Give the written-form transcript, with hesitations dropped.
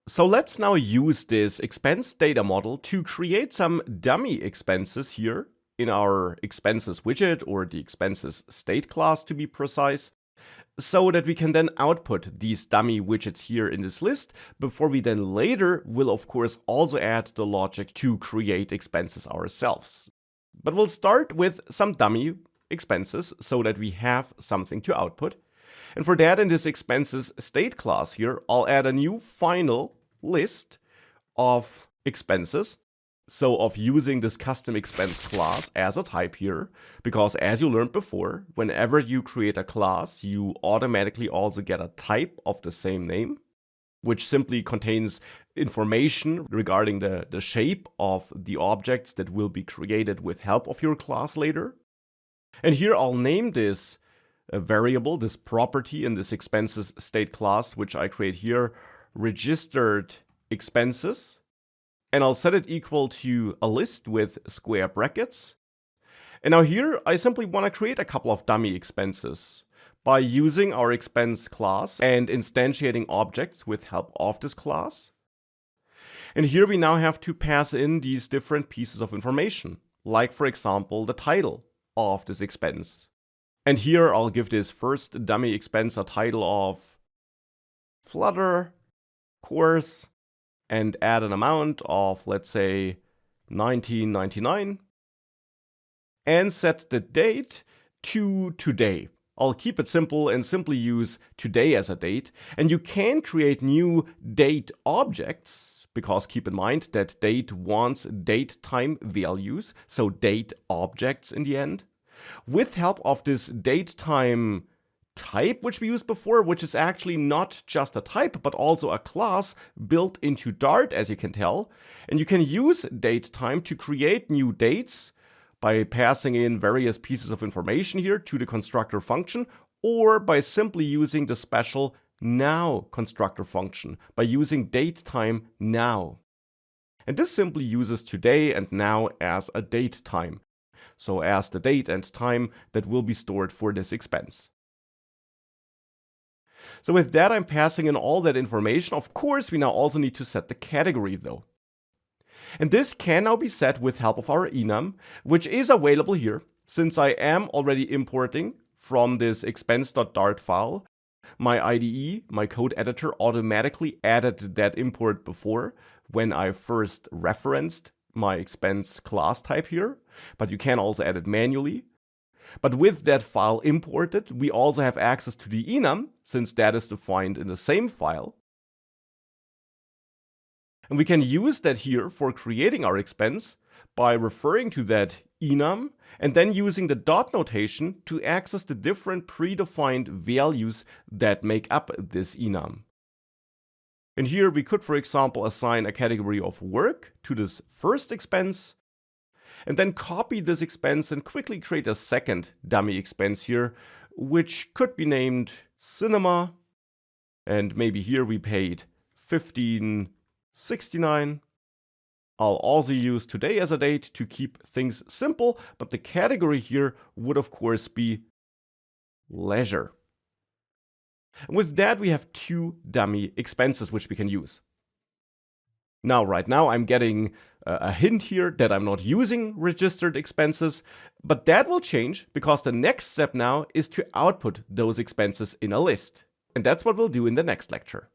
So let's now use this expense data model to create some dummy expenses here in our expenses widget, or the expenses state class to be precise, so that we can then output these dummy widgets here in this list before we then later will of course also add the logic to create expenses ourselves. But we'll start with some dummy expenses so that we have something to output. And for that, in this expenses state class here, I'll add a new final list of expenses. So of using this custom expense class as a type here, because as you learned before, whenever you create a class, you automatically also get a type of the same name, which simply contains information regarding the shape of the objects that will be created with help of your class later. And here I'll name this variable, this property in this expenses state class, which I create here, registered expenses. And I'll set it equal to a list with square brackets. And now here, I simply want to create a couple of dummy expenses by using our expense class and instantiating objects with help of this class. And here we now have to pass in these different pieces of information, like for example, the title of this expense. And here I'll give this first dummy expense a title of Flutter course, and add an amount of, let's say, $19.99, and set the date to today. I'll keep it simple and simply use today as a date. And you can create new date objects, because keep in mind that date wants date time values, so date objects in the end, with help of this date time type which we used before, which is actually not just a type but also a class built into Dart, as you can tell. And you can use datetime to create new dates by passing in various pieces of information here to the constructor function, or by simply using the special now constructor function by using datetime now. And this simply uses today and now as a date time, so as the date and time that will be stored for this expense. So with that, I'm passing in all that information. Of course, we now also need to set the category though. And this can now be set with help of our enum, which is available here, since I am already importing from this expense.dart file. My IDE, my code editor, automatically added that import before when I first referenced my expense class type here, but you can also add it manually. But with that file imported, we also have access to the enum, since that is defined in the same file. And we can use that here for creating our expense by referring to that enum and then using the dot notation to access the different predefined values that make up this enum. And here we could, for example, assign a category of work to this first expense, and then copy this expense and quickly create a second dummy expense here, which could be named cinema. And maybe here we paid $15.69. I'll also use today as a date to keep things simple, but the category here would of course be leisure. And with that, we have two dummy expenses which we can use. Now, right now, I'm getting a hint here that I'm not using registered expenses, but that will change because the next step now is to output those expenses in a list. And that's what we'll do in the next lecture.